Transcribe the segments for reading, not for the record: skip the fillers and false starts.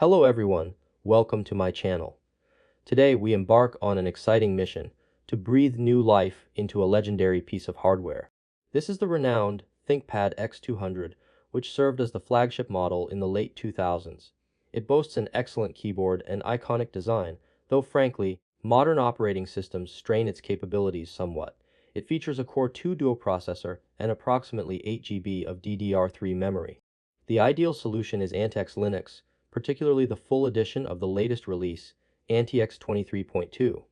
Hello everyone, welcome to my channel. Today we embark on an exciting mission to breathe new life into a legendary piece of hardware. This is the renowned ThinkPad X200, which served as the flagship model in the late 2000s. It boasts an excellent keyboard and iconic design, though frankly, modern operating systems strain its capabilities somewhat. It features a Core 2 dual processor and approximately 8 GB of DDR3 memory. The ideal solution is antiX Linux, particularly the full edition of the latest release, antiX 23.2.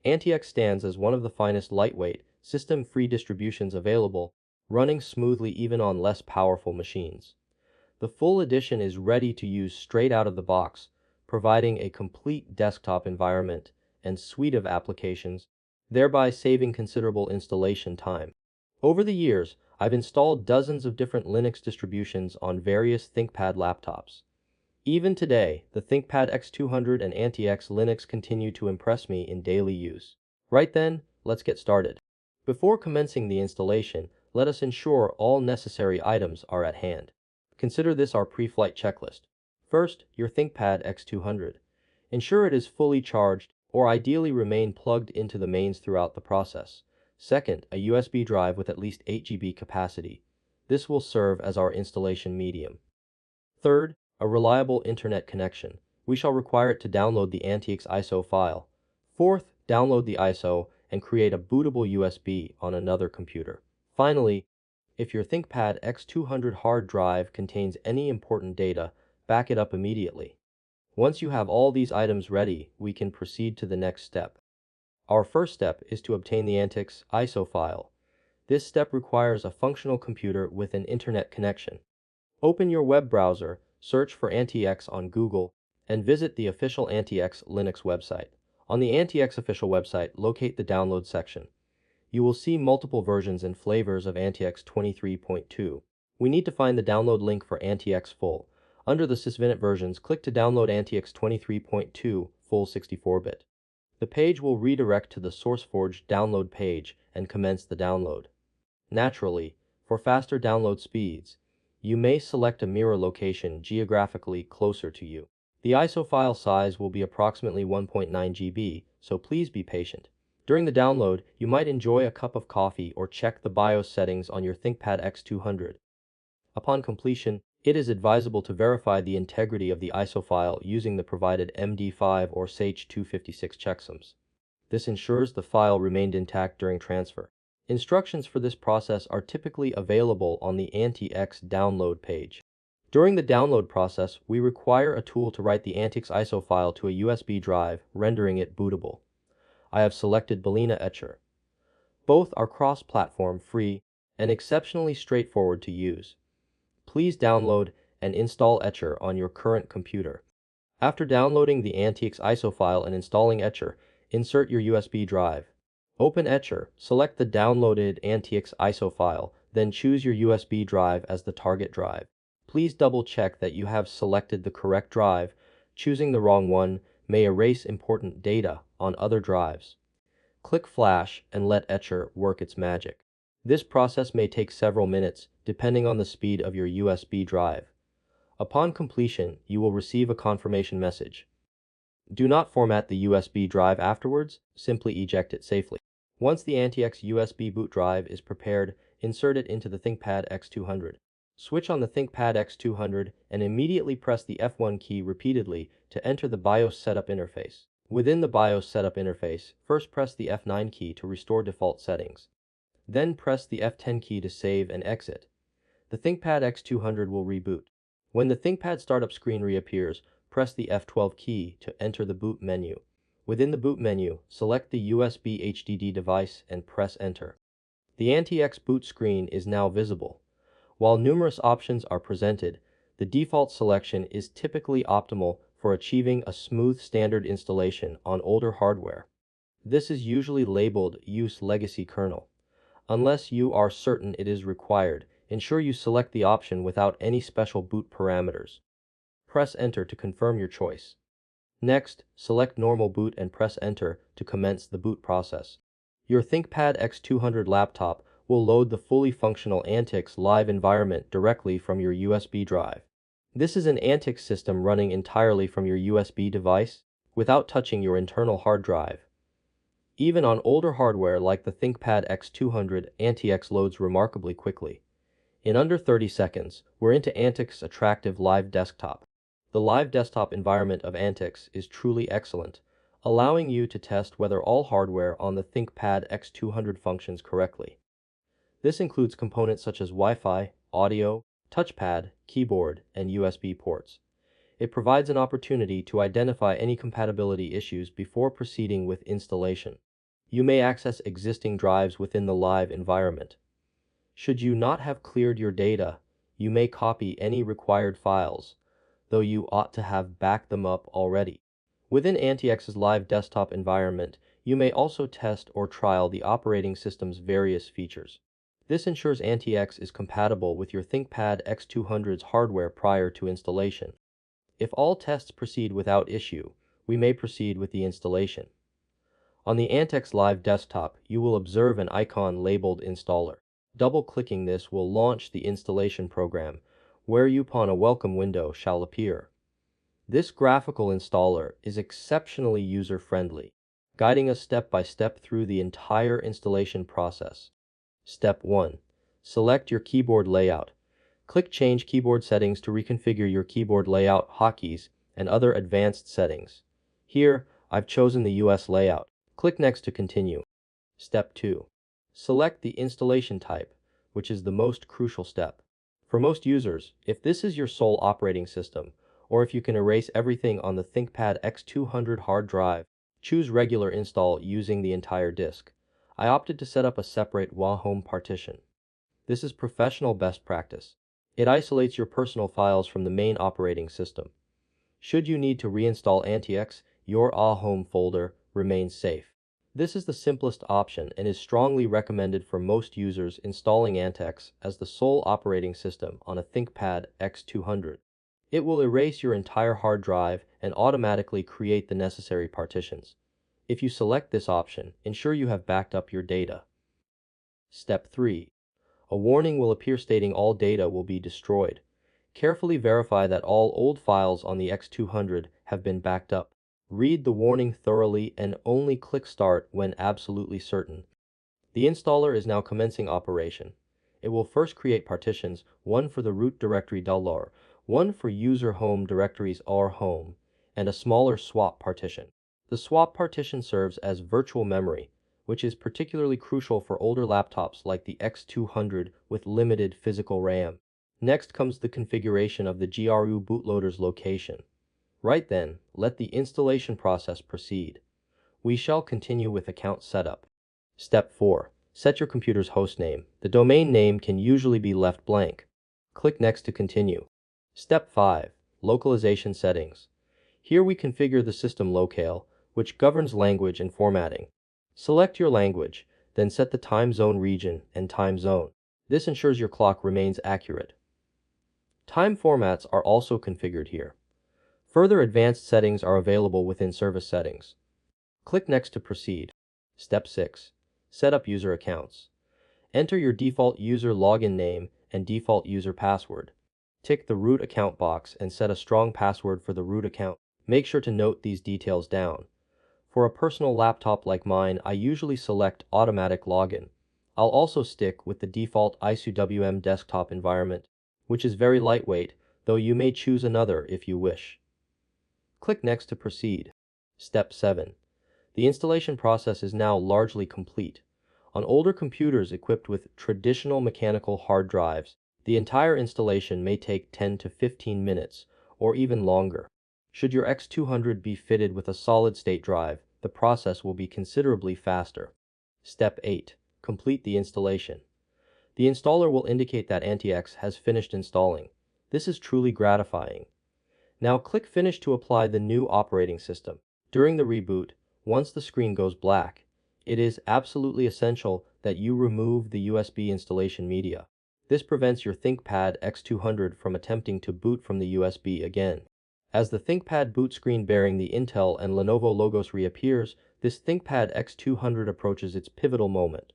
antiX stands as one of the finest lightweight, system-free distributions available, running smoothly even on less powerful machines. The full edition is ready to use straight out of the box, providing a complete desktop environment and suite of applications, thereby saving considerable installation time. Over the years, I've installed dozens of different Linux distributions on various ThinkPad laptops. Even today, the ThinkPad X200 and antiX Linux continue to impress me in daily use. Right then, let's get started. Before commencing the installation, let us ensure all necessary items are at hand. Consider this our pre-flight checklist. First, your ThinkPad X200. Ensure it is fully charged, or ideally remain plugged into the mains throughout the process. Second, a USB drive with at least 8 GB capacity. This will serve as our installation medium. Third, a reliable internet connection. We shall require it to download the antiX ISO file. Fourth, download the ISO and create a bootable USB on another computer. Finally, if your ThinkPad X200 hard drive contains any important data, back it up immediately. Once you have all these items ready, we can proceed to the next step. Our first step is to obtain the antiX ISO file. This step requires a functional computer with an internet connection. Open your web browser, search for antiX on Google, and visit the official antiX Linux website. On the antiX official website, locate the download section. You will see multiple versions and flavors of antiX 23.2. We need to find the download link for antiX Full. Under the sysvinit versions, click to download antiX 23.2 Full 64-bit. The page will redirect to the SourceForge download page and commence the download. Naturally, for faster download speeds, you may select a mirror location geographically closer to you. The ISO file size will be approximately 1.9 GB, so please be patient. During the download, you might enjoy a cup of coffee or check the BIOS settings on your ThinkPad X200. Upon completion, it is advisable to verify the integrity of the ISO file using the provided MD5 or SH256 checksums. This ensures the file remained intact during transfer. Instructions for this process are typically available on the antiX download page. During the download process, we require a tool to write the antiX ISO file to a USB drive, rendering it bootable. I have selected Balena Etcher. Both are cross-platform, free, and exceptionally straightforward to use. Please download and install Etcher on your current computer. After downloading the antiX ISO file and installing Etcher, insert your USB drive. Open Etcher, select the downloaded antiX ISO file, then choose your USB drive as the target drive. Please double-check that you have selected the correct drive. Choosing the wrong one may erase important data on other drives. Click Flash and let Etcher work its magic. This process may take several minutes, depending on the speed of your USB drive. Upon completion, you will receive a confirmation message. Do not format the USB drive afterwards, simply eject it safely. Once the antiX USB boot drive is prepared, insert it into the ThinkPad X200. Switch on the ThinkPad X200 and immediately press the F1 key repeatedly to enter the BIOS setup interface. Within the BIOS setup interface, first press the F9 key to restore default settings. Then press the F10 key to save and exit. The ThinkPad X200 will reboot. When the ThinkPad startup screen reappears, press the F12 key to enter the boot menu. Within the boot menu, select the USB HDD device and press Enter. The antiX boot screen is now visible. While numerous options are presented, the default selection is typically optimal for achieving a smooth standard installation on older hardware. This is usually labeled Use Legacy Kernel. Unless you are certain it is required, ensure you select the option without any special boot parameters. Press Enter to confirm your choice. Next, select Normal Boot and press Enter to commence the boot process. Your ThinkPad X200 laptop will load the fully functional antiX live environment directly from your USB drive. This is an antiX system running entirely from your USB device without touching your internal hard drive. Even on older hardware like the ThinkPad X200, antiX loads remarkably quickly. In under 30 seconds, we're into antiX's attractive live desktop. The live desktop environment of antiX is truly excellent, allowing you to test whether all hardware on the ThinkPad X200 functions correctly. This includes components such as Wi-Fi, audio, touchpad, keyboard, and USB ports. It provides an opportunity to identify any compatibility issues before proceeding with installation. You may access existing drives within the live environment. Should you not have cleared your data, you may copy any required files, though you ought to have backed them up already. Within antiX's live desktop environment, you may also test or trial the operating system's various features. This ensures antiX is compatible with your ThinkPad X200's hardware prior to installation. If all tests proceed without issue, we may proceed with the installation. On the antiX Live desktop, you will observe an icon labeled Installer. Double-clicking this will launch the installation program, whereupon a welcome window shall appear. This graphical installer is exceptionally user-friendly, guiding us step by step through the entire installation process. Step 1. Select your keyboard layout. Click Change Keyboard Settings to reconfigure your keyboard layout, hotkeys, and other advanced settings. Here, I've chosen the US layout. Click Next to continue. Step 2. Select the installation type, which is the most crucial step. For most users, if this is your sole operating system, or if you can erase everything on the ThinkPad X200 hard drive, choose Regular Install using the entire disk. I opted to set up a separate home partition. This is professional best practice. It isolates your personal files from the main operating system. Should you need to reinstall antiX, your home folder remains safe. This is the simplest option and is strongly recommended for most users installing antiX as the sole operating system on a ThinkPad X200. It will erase your entire hard drive and automatically create the necessary partitions. If you select this option, ensure you have backed up your data. Step 3. A warning will appear stating all data will be destroyed. Carefully verify that all old files on the X200 have been backed up. Read the warning thoroughly and only click Start when absolutely certain. The installer is now commencing operation. It will first create partitions, one for the root directory $, one for user home directories home, and a smaller swap partition. The swap partition serves as virtual memory, which is particularly crucial for older laptops like the X200 with limited physical RAM. Next comes the configuration of the GRU bootloader's location. Right then, let the installation process proceed. We shall continue with account setup. Step 4. Set your computer's hostname. The domain name can usually be left blank. Click Next to continue. Step 5. Localization settings. Here we configure the system locale, which governs language and formatting. Select your language, then set the time zone region and time zone. This ensures your clock remains accurate. Time formats are also configured here. Further advanced settings are available within Service Settings. Click Next to proceed. Step 6. Set up user accounts. Enter your default user login name and default user password. Tick the root account box and set a strong password for the root account. Make sure to note these details down. For a personal laptop like mine, I usually select automatic login. I'll also stick with the default ISUWM desktop environment, which is very lightweight, though you may choose another if you wish. Click Next to proceed. Step 7. The installation process is now largely complete. On older computers equipped with traditional mechanical hard drives, the entire installation may take 10 to 15 minutes, or even longer. Should your X200 be fitted with a solid-state drive, the process will be considerably faster. Step 8. Complete the installation. The installer will indicate that antiX has finished installing. This is truly gratifying. Now click Finish to apply the new operating system. During the reboot, once the screen goes black, it is absolutely essential that you remove the USB installation media. This prevents your ThinkPad X200 from attempting to boot from the USB again. As the ThinkPad boot screen bearing the Intel and Lenovo logos reappears, this ThinkPad X200 approaches its pivotal moment.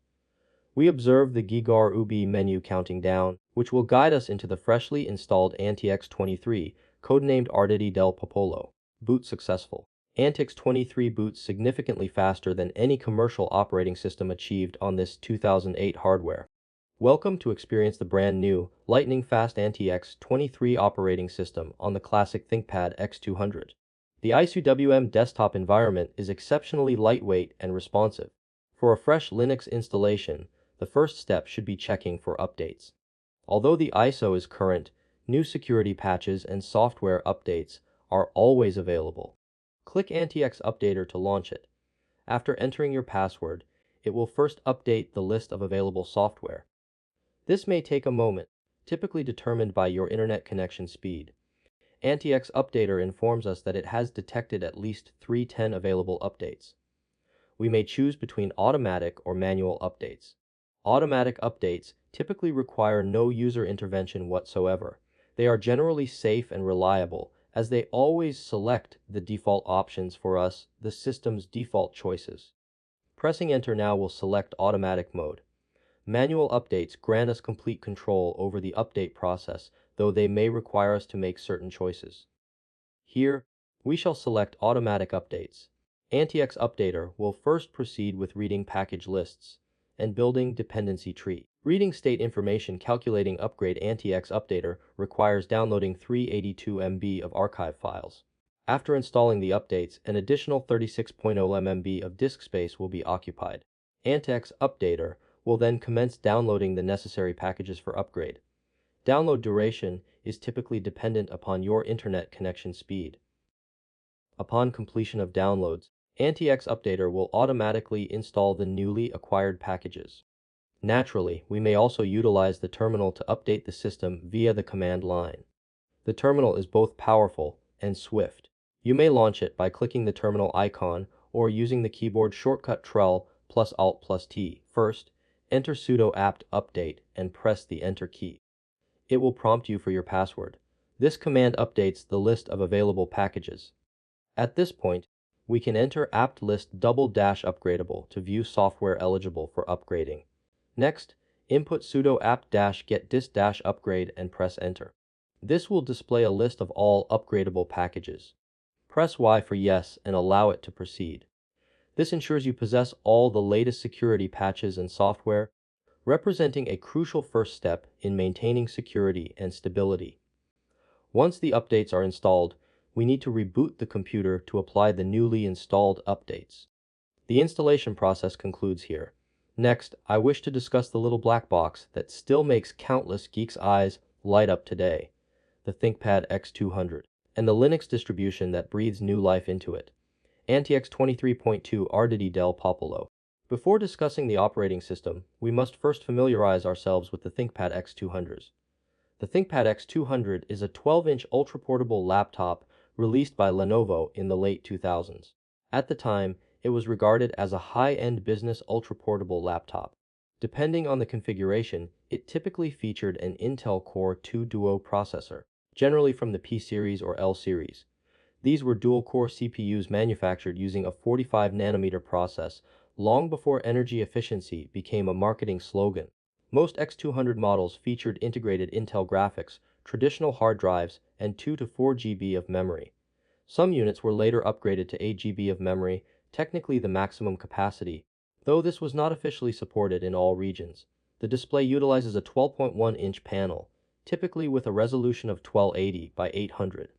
We observe the GB menu counting down, which will guide us into the freshly installed antiX 23, codenamed Arditi del Popolo. Boot successful. antiX 23 boots significantly faster than any commercial operating system achieved on this 2008 hardware. Welcome to experience the brand new, lightning-fast antiX 23 operating system on the classic ThinkPad X200. The ICWM desktop environment is exceptionally lightweight and responsive. For a fresh Linux installation, the first step should be checking for updates. Although the ISO is current, new security patches and software updates are always available. Click antiX Updater to launch it. After entering your password, it will first update the list of available software. This may take a moment, typically determined by your internet connection speed. antiX Updater informs us that it has detected at least 310 available updates. We may choose between automatic or manual updates. Automatic updates typically require no user intervention whatsoever. They are generally safe and reliable, as they always select the default options for us, the system's default choices. Pressing Enter now will select automatic mode. Manual updates grant us complete control over the update process, though they may require us to make certain choices. Here, we shall select automatic updates. antiX Updater will first proceed with reading package lists and building dependency tree. Reading state information calculating upgrade antiX Updater requires downloading 382 MB of archive files. After installing the updates, an additional 36.0 MB of disk space will be occupied. antiX Updater will then commence downloading the necessary packages for upgrade. Download duration is typically dependent upon your internet connection speed. Upon completion of downloads, antiX Updater will automatically install the newly acquired packages. Naturally, we may also utilize the terminal to update the system via the command line. The terminal is both powerful and swift. You may launch it by clicking the terminal icon or using the keyboard shortcut Trl plus Alt plus T. First, enter sudo apt update and press the Enter key. It will prompt you for your password. This command updates the list of available packages. At this point, we can enter apt list --upgradable to view software eligible for upgrading. Next, input sudo apt-get disk-upgrade and press Enter. This will display a list of all upgradable packages. Press Y for yes and allow it to proceed. This ensures you possess all the latest security patches and software, representing a crucial first step in maintaining security and stability. Once the updates are installed, we need to reboot the computer to apply the newly installed updates. The installation process concludes here. Next, I wish to discuss the little black box that still makes countless geeks' eyes light up today, the ThinkPad X200, and the Linux distribution that breathes new life into it, antiX 23.2 Arditi del Popolo. Before discussing the operating system, we must first familiarize ourselves with the ThinkPad X200s. The ThinkPad X200 is a 12-inch ultra-portable laptop released by Lenovo in the late 2000s. At the time, it was regarded as a high-end business ultra-portable laptop. Depending on the configuration, it typically featured an Intel Core 2 Duo processor, generally from the P series or L series. These were dual-core CPUs manufactured using a 45-nanometer process long before energy efficiency became a marketing slogan. Most X200 models featured integrated Intel graphics, traditional hard drives, and 2 to 4 GB of memory. Some units were later upgraded to 8 GB of memory, technically the maximum capacity, though this was not officially supported in all regions. The display utilizes a 12.1-inch panel, typically with a resolution of 1280 by 800.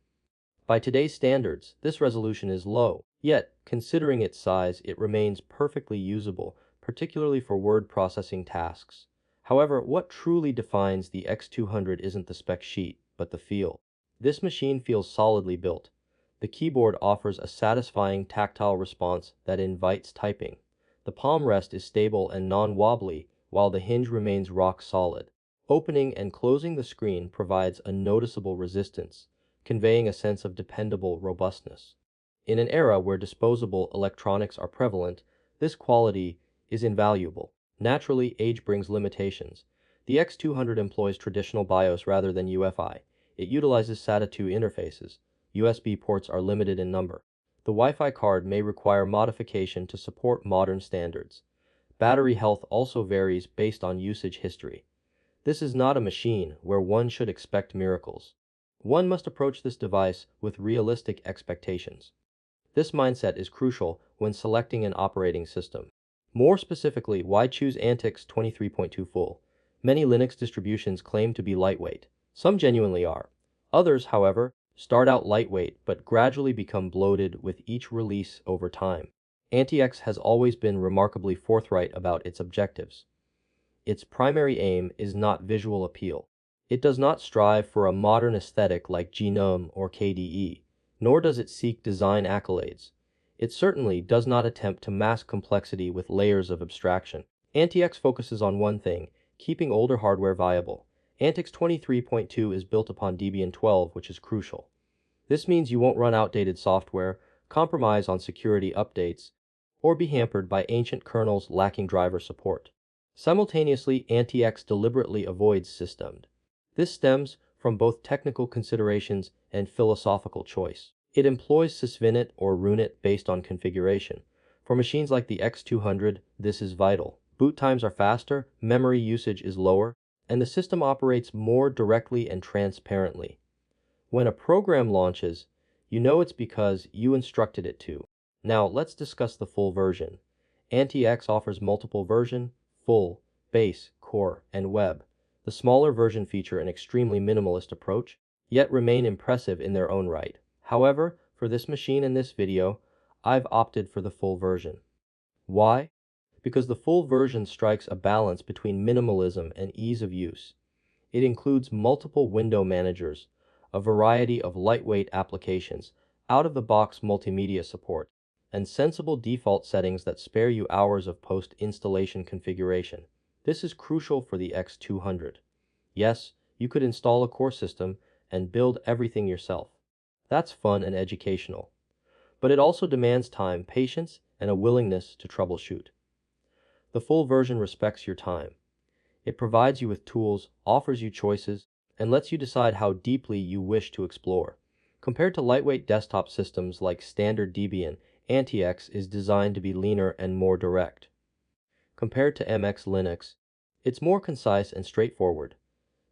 By today's standards, this resolution is low, yet, considering its size, it remains perfectly usable, particularly for word processing tasks. However, what truly defines the X200 isn't the spec sheet, but the feel. This machine feels solidly built. The keyboard offers a satisfying tactile response that invites typing. The palm rest is stable and non-wobbly, while the hinge remains rock solid. Opening and closing the screen provides a noticeable resistance, conveying a sense of dependable robustness. In an era where disposable electronics are prevalent, this quality is invaluable. Naturally, age brings limitations. The X200 employs traditional BIOS rather than UEFI. It utilizes SATA 2 interfaces. USB ports are limited in number. The Wi-Fi card may require modification to support modern standards. Battery health also varies based on usage history. This is not a machine where one should expect miracles. One must approach this device with realistic expectations. This mindset is crucial when selecting an operating system. More specifically, why choose antiX 23.2 full? Many Linux distributions claim to be lightweight. Some genuinely are. Others, however, start out lightweight but gradually become bloated with each release over time. antiX has always been remarkably forthright about its objectives. Its primary aim is not visual appeal. It does not strive for a modern aesthetic like GNOME or KDE, nor does it seek design accolades. It certainly does not attempt to mask complexity with layers of abstraction. antiX focuses on one thing: keeping older hardware viable. antiX 23.2 is built upon Debian 12, which is crucial. This means you won't run outdated software, compromise on security updates, or be hampered by ancient kernels lacking driver support. Simultaneously, antiX deliberately avoids systemd. This stems from both technical considerations and philosophical choice. It employs sysvinit or runit based on configuration. For machines like the X200, this is vital. Boot times are faster, memory usage is lower, and the system operates more directly and transparently. When a program launches, you know it's because you instructed it to. Now, let's discuss the full version. antiX offers multiple versions: full, base, core, and web. The smaller version feature an extremely minimalist approach, yet remain impressive in their own right. However, for this machine and this video, I've opted for the full version. Why? Because the full version strikes a balance between minimalism and ease of use. It includes multiple window managers, a variety of lightweight applications, out-of-the-box multimedia support, and sensible default settings that spare you hours of post-installation configuration. This is crucial for the X200. Yes, you could install a core system and build everything yourself. That's fun and educational. But it also demands time, patience, and a willingness to troubleshoot. The full version respects your time. It provides you with tools, offers you choices, and lets you decide how deeply you wish to explore. Compared to lightweight desktop systems like standard Debian, antiX is designed to be leaner and more direct. Compared to MX Linux, it's more concise and straightforward.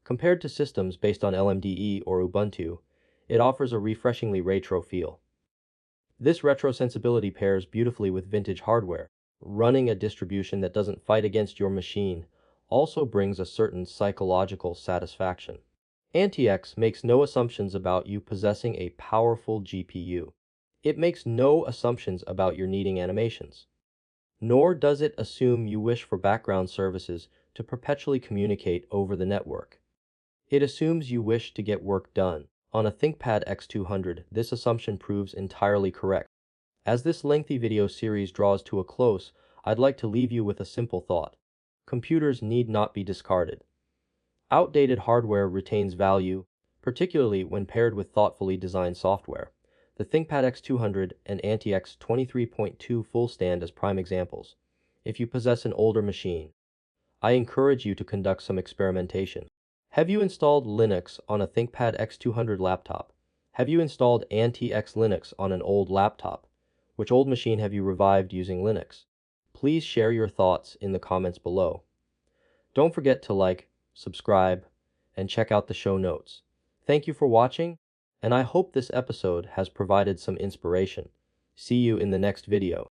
Compared to systems based on LMDE or Ubuntu, it offers a refreshingly retro feel. This retro sensibility pairs beautifully with vintage hardware. Running a distribution that doesn't fight against your machine also brings a certain psychological satisfaction. antiX makes no assumptions about you possessing a powerful GPU. It makes no assumptions about your needing animations. Nor does it assume you wish for background services to perpetually communicate over the network. It assumes you wish to get work done. On a ThinkPad X200, this assumption proves entirely correct. As this lengthy video series draws to a close, I'd like to leave you with a simple thought. Computers need not be discarded. Outdated hardware retains value, particularly when paired with thoughtfully designed software. The ThinkPad X200 and antiX 23.2 full stand as prime examples. If you possess an older machine, I encourage you to conduct some experimentation. Have you installed Linux on a ThinkPad X200 laptop? Have you installed antiX Linux on an old laptop? Which old machine have you revived using Linux? Please share your thoughts in the comments below. Don't forget to like, subscribe, and check out the show notes. Thank you for watching, and I hope this episode has provided some inspiration. See you in the next video.